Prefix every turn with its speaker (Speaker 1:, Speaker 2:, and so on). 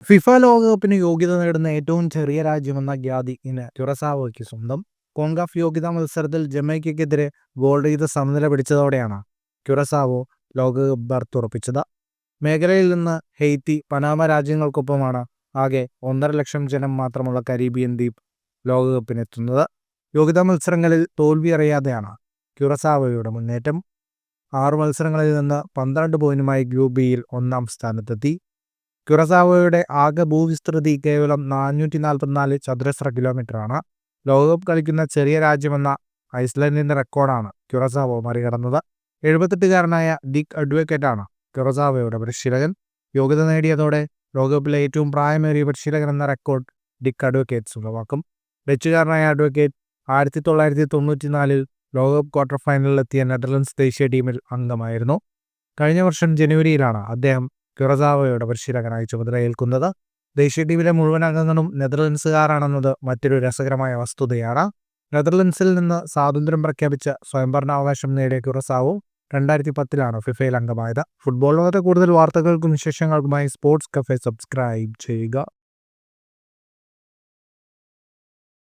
Speaker 1: FIFA ലോകകപ്പിന് യോഗ്യത നേടുന്ന ഏറ്റവും ചെറിയ രാജ്യമെന്ന ഖ്യാതി ഇന്ന് ക്യുറസാവോയ്ക്ക് സ്വന്തം. കോൺകാഫ് യോഗ്യതാ മത്സരത്തിൽ ജമൈക്കയ്ക്കെതിരെ ഗോൾ രഹിത സമനില പിടിച്ചതോടെയാണ് ക്യുറസാവോ ലോകകപ്പ് ബർത്ത് ഉറപ്പിച്ചത്. മേഖലയിൽ നിന്ന് ഹെയ്ത്തി, പനാമ രാജ്യങ്ങൾക്കൊപ്പമാണ് ആകെ 1.5 ലക്ഷം ജനം മാത്രമുള്ള കരീബിയൻ ദ്വീപ് ലോകകപ്പിനെത്തുന്നത്. യോഗ്യതാ മത്സരങ്ങളിൽ തോൽവി അറിയാതെയാണ് ക്യുറസാവോയുടെ മുന്നേറ്റം. 6 മത്സരങ്ങളിൽ നിന്ന് 12 പോയിന്റുമായി ഗ്രൂപ്പ് ബിയിൽ 1-ാം സ്ഥാനത്തെത്തി. ക്യുറസാവോയുടെ ആകെ ഭൂവിസ്തൃതി കേവലം 444 ചതുരശ്ര കിലോമീറ്ററാണ്. ലോകകപ്പ് കളിക്കുന്ന ചെറിയ രാജ്യമെന്ന ഐസ്ലൻഡിന്റെ റെക്കോർഡാണ് ക്യുറസാവോ മറികടന്നത്. 78-കാരനായ ഡിക് അഡ്വക്കേറ്റാണ് ക്യുറസാവോയുടെ പരിശീലകൻ. യോഗ്യത നേടിയതോടെ ലോകകപ്പിലെ ഏറ്റവും പ്രായമേറിയ പരിശീലകൻ എന്ന റെക്കോർഡ് ഡിക് അഡ്വക്കേറ്റ് സ്വന്തമാക്കും. ഡച്ചുകാരനായ അഡ്വക്കേറ്റ് 1994-ൽ ലോകകപ്പ് ക്വാർട്ടർ ഫൈനലിലെത്തിയ നെതർലൻഡ്സ് ദേശീയ ടീമിൽ അംഗമായിരുന്നു. കഴിഞ്ഞ വർഷം ജനുവരിയിലാണ് അദ്ദേഹം ക്യുറസാവോയുടെ പരിശീലകനായി ചുമതലയേൽക്കുന്നത്. ദേശീയ ടീമിലെ മുഴുവൻ അംഗങ്ങളും നെതർലൻഡ്സുകാരാണെന്നത് മറ്റൊരു രസകരമായ വസ്തുതയാണ്. നെതർലൻഡ്സിൽ നിന്ന് സ്വാതന്ത്ര്യം പ്രഖ്യാപിച്ച സ്വയംഭരണാവകാശം നേടിയ ക്യുറസാവോ 2010-ലാണ് ഫിഫയിൽ അംഗമായത്. ഫുട്ബോൾ ലോകത്തെ കൂടുതൽ വാർത്തകൾക്കും വിശേഷങ്ങൾക്കുമായി സ്പോർട്സ് കഫേ സബ്സ്ക്രൈബ് ചെയ്യുക.